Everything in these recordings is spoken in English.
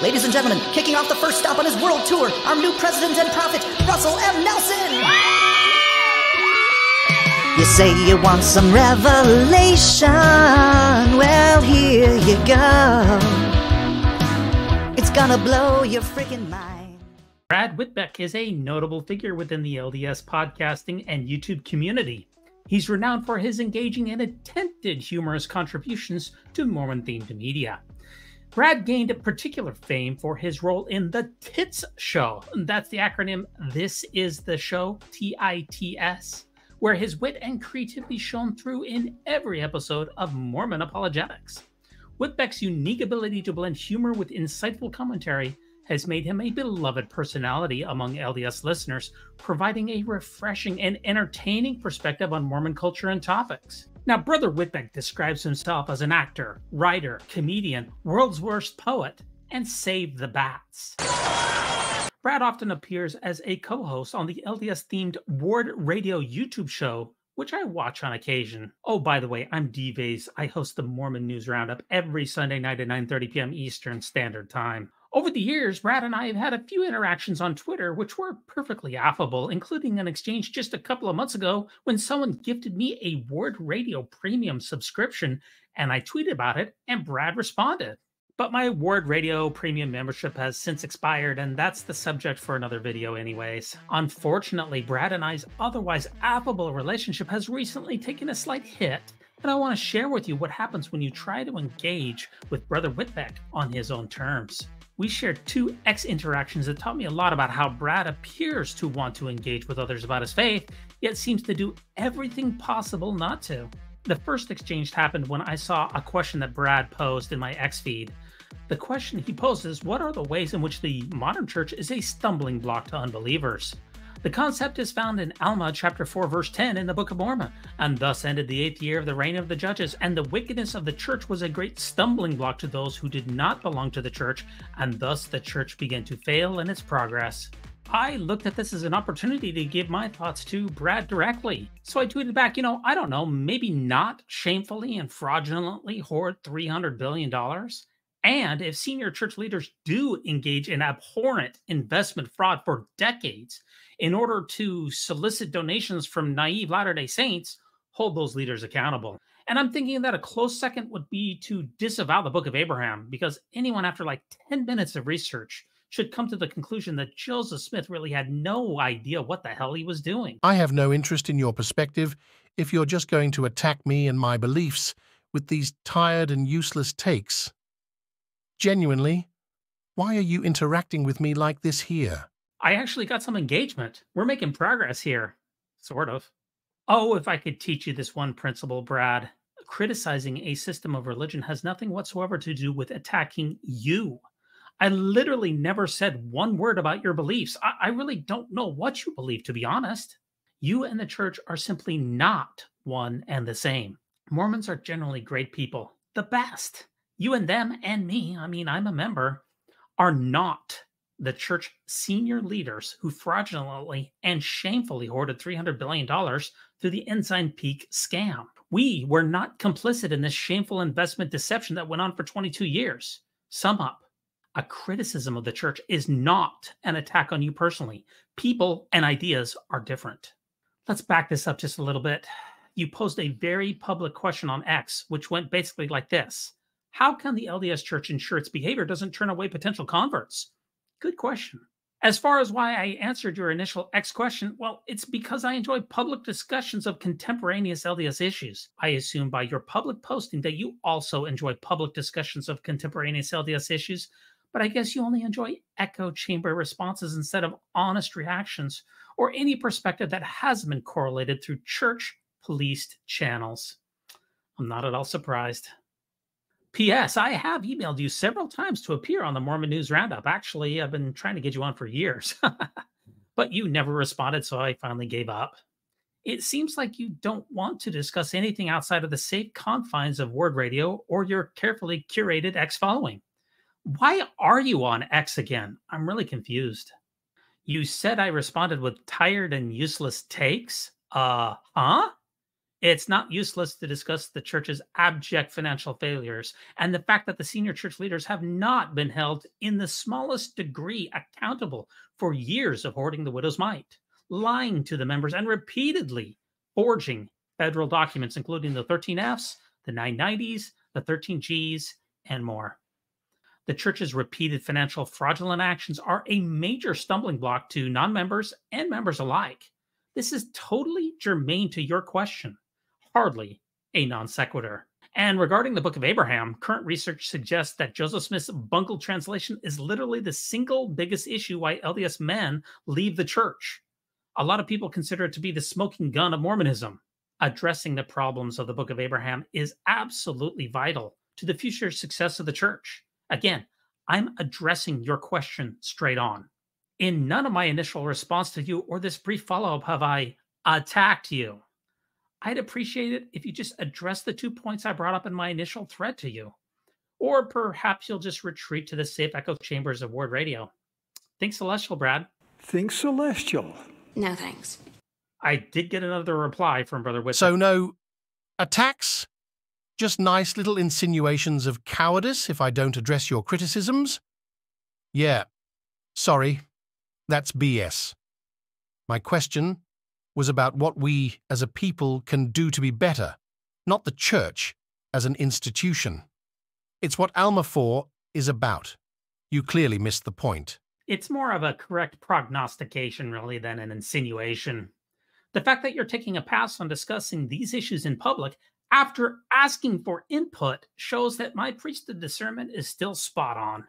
Ladies and gentlemen, kicking off the first stop on his world tour, our new president and prophet, Russell M. Nelson! You say you want some revelation, well, here you go. It's gonna blow your freaking mind. Brad Witbeck is a notable figure within the LDS podcasting and YouTube community. He's renowned for his engaging and attempted humorous contributions to Mormon-themed media. Brad gained particular fame for his role in the TITS Show. That's the acronym This Is the Show, TITS, where his wit and creativity shone through in every episode of Mormon Apologetics. Witbeck's unique ability to blend humor with insightful commentary has made him a beloved personality among LDS listeners, providing a refreshing and entertaining perspective on Mormon culture and topics. Now, Brother Witbeck describes himself as an actor, writer, comedian, world's worst poet, and save the bats. Brad often appears as a co-host on the LDS-themed Ward Radio YouTube show, which I watch on occasion. Oh, by the way, I'm D-Vase. I host the Mormon News Roundup every Sunday night at 9:30 p.m. Eastern Standard Time. Over the years, Brad and I have had a few interactions on Twitter, which were perfectly affable, including an exchange just a couple of months ago when someone gifted me a Ward Radio Premium subscription, and I tweeted about it, and Brad responded. But my Ward Radio Premium membership has since expired, and that's the subject for another video anyways. Unfortunately, Brad and I's otherwise affable relationship has recently taken a slight hit, and I want to share with you what happens when you try to engage with Brother Witbeck on his own terms. We shared 2 X interactions that taught me a lot about how Brad appears to want to engage with others about his faith, yet seems to do everything possible not to. The first exchange happened when I saw a question that Brad posed in my X feed. The question he posed is, what are the ways in which the modern church is a stumbling block to unbelievers? The concept is found in Alma chapter 4 verse 10 in the Book of Mormon. And thus ended the 8th year of the reign of the judges, and the wickedness of the church was a great stumbling block to those who did not belong to the church, and thus the church began to fail in its progress. I looked at this as an opportunity to give my thoughts to Brad directly. So I tweeted back, I don't know, maybe not shamefully and fraudulently hoard $300 billion. And if senior church leaders do engage in abhorrent investment fraud for decades in order to solicit donations from naive Latter-day Saints, hold those leaders accountable. And I'm thinking that a close second would be to disavow the Book of Abraham, because anyone after like 10 minutes of research should come to the conclusion that Joseph Smith really had no idea what the hell he was doing. I have no interest in your perspective if you're just going to attack me and my beliefs with these tired and useless takes. Genuinely, why are you interacting with me like this here? I actually got some engagement. We're making progress here. Sort of. Oh, if I could teach you this one principle, Brad. Criticizing a system of religion has nothing whatsoever to do with attacking you. I literally never said one word about your beliefs. I really don't know what you believe, to be honest. You and the church are simply not one and the same. Mormons are generally great people. The best. You and them and me, I'm a member, are not the church senior leaders who fraudulently and shamefully hoarded $300 billion through the Ensign Peak scam. We were not complicit in this shameful investment deception that went on for 22 years. Sum up, a criticism of the church is not an attack on you personally. People and ideas are different. Let's back this up just a little bit. You posed a very public question on X, which went basically like this. How can the LDS Church ensure its behavior doesn't turn away potential converts? Good question. As far as why I answered your initial X question, well, it's because I enjoy public discussions of contemporaneous LDS issues. I assume by your public posting that you also enjoy public discussions of contemporaneous LDS issues, but I guess you only enjoy echo chamber responses instead of honest reactions or any perspective that hasn't been correlated through church-policed channels. I'm not at all surprised. P.S. I have emailed you several times to appear on the Mormon News Roundup. Actually, I've been trying to get you on for years. But you never responded, so I finally gave up. It seems like you don't want to discuss anything outside of the safe confines of Word Radio or your carefully curated X following. Why are you on X again? I'm really confused. You said I responded with tired and useless takes? Huh? It's not useless to discuss the church's abject financial failures and the fact that the senior church leaders have not been held in the smallest degree accountable for years of hoarding the widow's mite, lying to the members, and repeatedly forging federal documents, including the 13Fs, the 990s, the 13Gs, and more. The church's repeated financial fraudulent actions are a major stumbling block to non-members and members alike. This is totally germane to your question, hardly a non sequitur. And regarding the Book of Abraham, current research suggests that Joseph Smith's bungled translation is literally the single biggest issue why LDS men leave the church. A lot of people consider it to be the smoking gun of Mormonism. Addressing the problems of the Book of Abraham is absolutely vital to the future success of the church. Again, I'm addressing your question straight on. In none of my initial response to you or this brief follow-up have I attacked you. I'd appreciate it if you just address the 2 points I brought up in my initial thread to you. Or perhaps you'll just retreat to the safe echo chambers of Word Radio. Think celestial, Brad. Think celestial. No, thanks. I did get another reply from Brother Witbeck. So no attacks? Just nice little insinuations of cowardice if I don't address your criticisms? Yeah, sorry, that's BS. My question was about what we as a people can do to be better, not the church as an institution. It's what Alma 4 is about. You clearly missed the point. It's more of a correct prognostication, really, than an insinuation. The fact that you're taking a pass on discussing these issues in public after asking for input shows that my priesthood discernment is still spot on.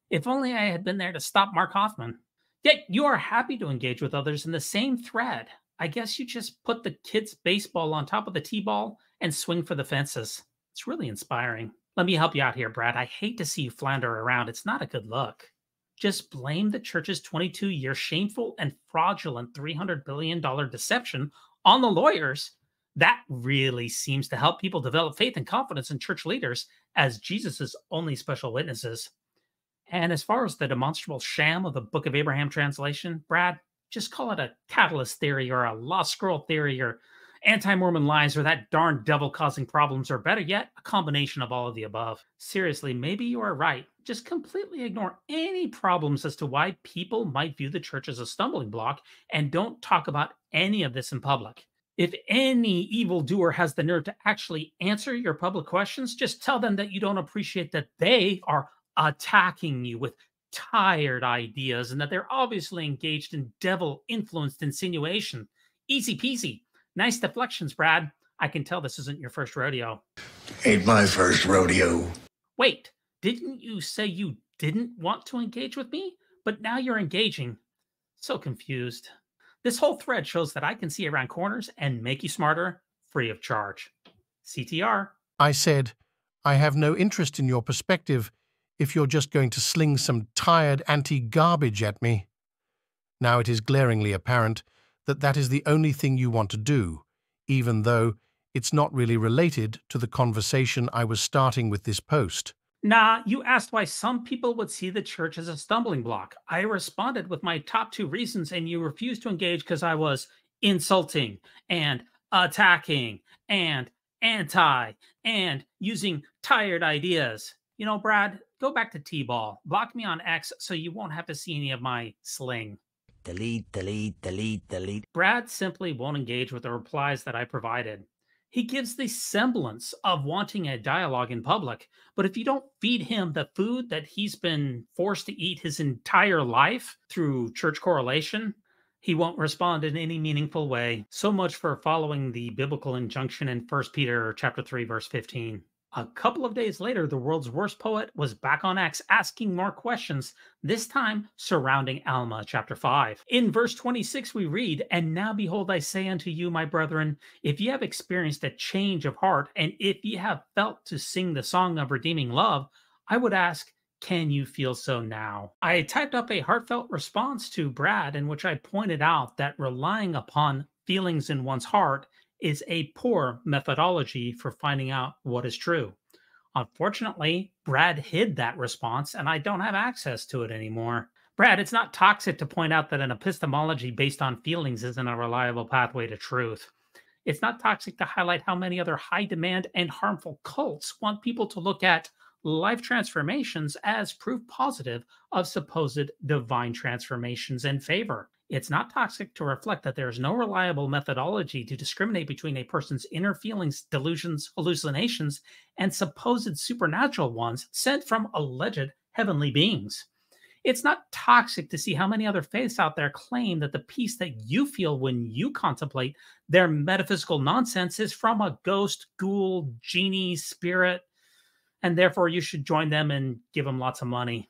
If only I had been there to stop Mark Hoffman. Yet you are happy to engage with others in the same thread. I guess you just put the kids' baseball on top of the T-ball and swing for the fences. It's really inspiring. Let me help you out here, Brad. I hate to see you flounder around. It's not a good look. Just blame the church's 22-year shameful and fraudulent $300 billion deception on the lawyers. That really seems to help people develop faith and confidence in church leaders as Jesus' only special witnesses. And as far as the demonstrable sham of the Book of Abraham translation, Brad, just call it a catalyst theory or a lost scroll theory or anti-Mormon lies or that darn devil causing problems, or better yet, a combination of all of the above. Seriously, maybe you are right. Just completely ignore any problems as to why people might view the church as a stumbling block and don't talk about any of this in public. If any evildoer has the nerve to actually answer your public questions, just tell them that you don't appreciate that they are attacking you with tired ideas and that they're obviously engaged in devil-influenced insinuation. Easy peasy. Nice deflections, Brad. I can tell this isn't your first rodeo. Ain't my first rodeo. Wait, didn't you say you didn't want to engage with me? But now you're engaging. So confused. This whole thread shows that I can see around corners and make you smarter, free of charge. CTR. I said, I have no interest in your perspective if you're just going to sling some tired anti-garbage at me. Now it is glaringly apparent that that is the only thing you want to do, even though it's not really related to the conversation I was starting with this post. Nah, you asked why some people would see the church as a stumbling block. I responded with my top 2 reasons, and you refused to engage because I was insulting and attacking and anti and using tired ideas. You know, Brad, go back to T-ball. Block me on X so you won't have to see any of my sling. Delete, delete, delete, delete. Brad simply won't engage with the replies that I provided. He gives the semblance of wanting a dialogue in public, but if you don't feed him the food that he's been forced to eat his entire life through church correlation, he won't respond in any meaningful way. So much for following the biblical injunction in 1 Peter chapter 3, verse 15. A couple of days later, the world's worst poet was back on X asking more questions, this time surrounding Alma chapter 5. In verse 26 we read, "And now behold, I say unto you, my brethren, if ye have experienced a change of heart, and if ye have felt to sing the song of redeeming love, I would ask, can you feel so now?" I typed up a heartfelt response to Brad in which I pointed out that relying upon feelings in one's heart is a poor methodology for finding out what is true. Unfortunately, Brad hid that response, and I don't have access to it anymore. Brad, it's not toxic to point out that an epistemology based on feelings isn't a reliable pathway to truth. It's not toxic to highlight how many other high demand and harmful cults want people to look at life transformations as proof positive of supposed divine transformations in favor. It's not toxic to reflect that there is no reliable methodology to discriminate between a person's inner feelings, delusions, hallucinations, and supposed supernatural ones sent from alleged heavenly beings. It's not toxic to see how many other faiths out there claim that the peace that you feel when you contemplate their metaphysical nonsense is from a ghost, ghoul, genie, spirit, and therefore you should join them and give them lots of money.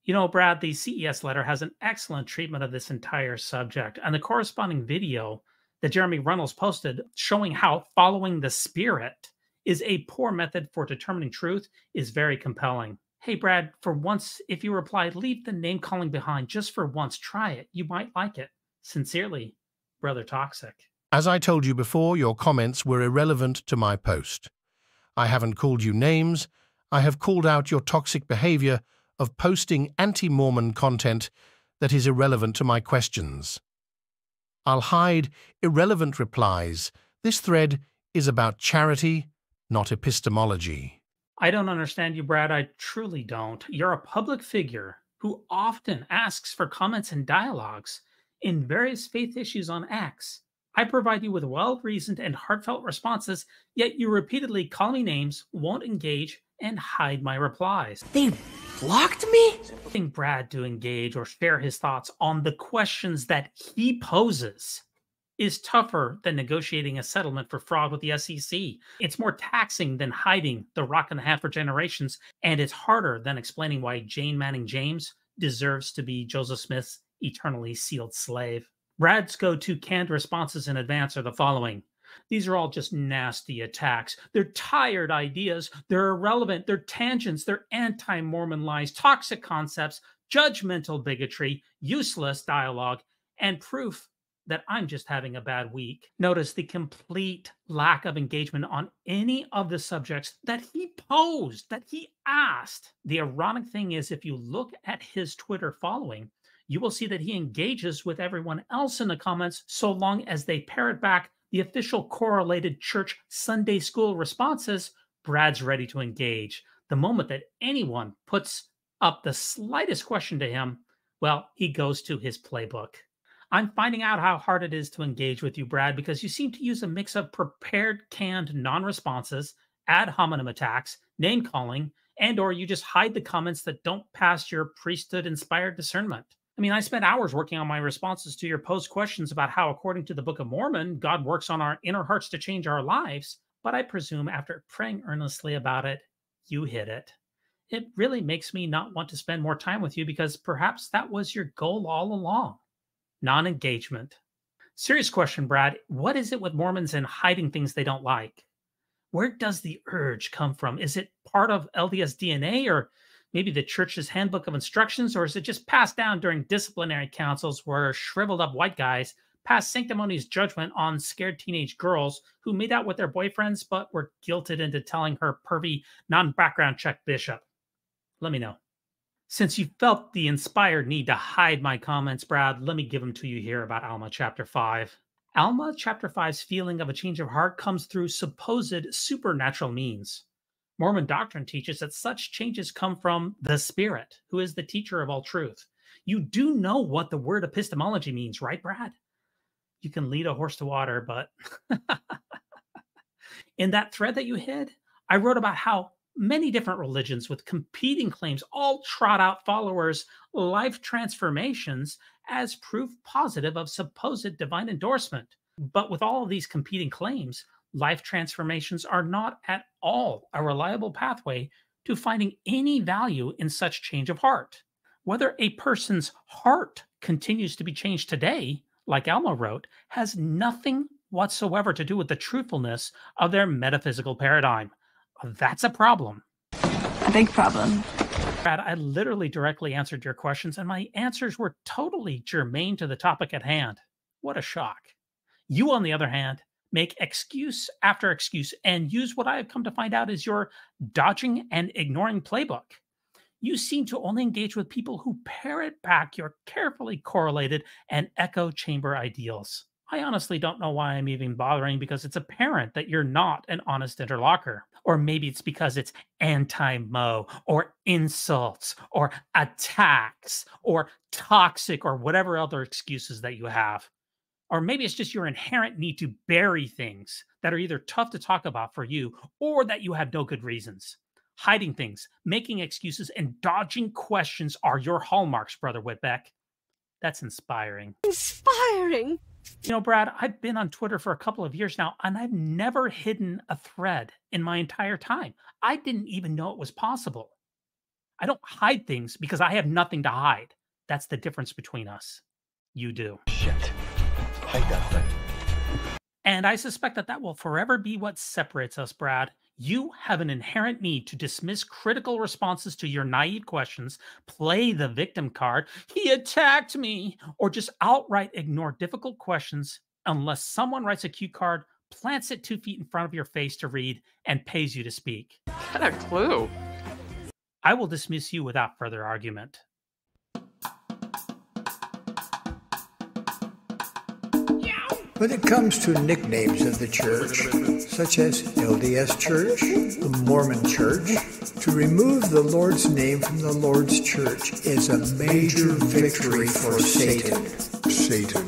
You know, Brad, the CES letter has an excellent treatment of this entire subject, and the corresponding video that Jeremy Reynolds posted showing how following the spirit is a poor method for determining truth is very compelling. Hey, Brad, for once, if you reply, leave the name calling behind just for once. Try it. You might like it. Sincerely, Brother Toxic. As I told you before, your comments were irrelevant to my post. I haven't called you names. I have called out your toxic behavior of posting anti-Mormon content that is irrelevant to my questions. I'll hide irrelevant replies. This thread is about charity, not epistemology. I don't understand you, Brad. I truly don't. You're a public figure who often asks for comments and dialogues in various faith issues on X. I provide you with well-reasoned and heartfelt responses, yet you repeatedly call me names, won't engage, and hide my replies. They blocked me? Asking Brad to engage or share his thoughts on the questions that he poses is tougher than negotiating a settlement for fraud with the SEC. It's more taxing than hiding the rock and a half for generations, and it's harder than explaining why Jane Manning James deserves to be Joseph Smith's eternally sealed slave. Brad's go-to canned responses in advance are the following. These are all just nasty attacks. They're tired ideas. They're irrelevant. They're tangents. They're anti-Mormon lies, toxic concepts, judgmental bigotry, useless dialogue, and proof that I'm just having a bad week. Notice the complete lack of engagement on any of the subjects that he posed, that he asked. The ironic thing is, if you look at his Twitter following, you will see that he engages with everyone else in the comments so long as they parrot back the official correlated church Sunday school responses. Brad's ready to engage. The moment that anyone puts up the slightest question to him, well, he goes to his playbook. I'm finding out how hard it is to engage with you, Brad, because you seem to use a mix of prepared, canned non-responses, ad hominem attacks, name-calling, and/or you just hide the comments that don't pass your priesthood-inspired discernment. I mean, I spent hours working on my responses to your post questions about how, according to the Book of Mormon, God works on our inner hearts to change our lives, but I presume after praying earnestly about it, you hit it. It really makes me not want to spend more time with you because perhaps that was your goal all along. Non-engagement. Serious question, Brad. What is it with Mormons and hiding things they don't like? Where does the urge come from? Is it part of LDS DNA or maybe the church's handbook of instructions, or is it just passed down during disciplinary councils where shriveled up white guys passed sanctimonious judgment on scared teenage girls who made out with their boyfriends but were guilted into telling her pervy non-background check bishop? Let me know. Since you felt the inspired need to hide my comments, Brad, let me give them to you here about Alma chapter 5. Alma chapter 5's feeling of a change of heart comes through supposed supernatural means. Mormon doctrine teaches that such changes come from the Spirit, who is the teacher of all truth. You do know what the word epistemology means, right, Brad? You can lead a horse to water, but in that thread that you hid, I wrote about how many different religions with competing claims all trot out followers' life transformations as proof positive of supposed divine endorsement. But with all of these competing claims, life transformations are not at all a reliable pathway to finding any value in such change of heart. Whether a person's heart continues to be changed today, like Alma wrote, has nothing whatsoever to do with the truthfulness of their metaphysical paradigm. That's a problem. A big problem. Brad, I literally directly answered your questions, and my answers were totally germane to the topic at hand. What a shock. You, on the other hand, make excuse after excuse and use what I have come to find out is your dodging and ignoring playbook. You seem to only engage with people who parrot back your carefully correlated and echo chamber ideals. I honestly don't know why I'm even bothering, because it's apparent that you're not an honest interlocutor. Or maybe it's because it's anti-Mo, or insults, or attacks, or toxic, or whatever other excuses that you have. Or maybe it's just your inherent need to bury things that are either tough to talk about for you, or that you have no good reasons. Hiding things, making excuses, and dodging questions are your hallmarks, Brother Witbeck. That's inspiring. Inspiring? You know, Brad, I've been on Twitter for a couple of years now, and I've never hidden a thread in my entire time. I didn't even know it was possible. I don't hide things because I have nothing to hide. That's the difference between us. You do. Shit. Hide that thing. And I suspect that that will forever be what separates us, Brad. You have an inherent need to dismiss critical responses to your naive questions, play the victim card, "he attacked me," or just outright ignore difficult questions unless someone writes a cue card, plants it 2 feet in front of your face to read, and pays you to speak. What a clue. I will dismiss you without further argument. When it comes to nicknames of the church, such as LDS Church, the Mormon Church, to remove the Lord's name from the Lord's church is a major victory for Satan. Satan.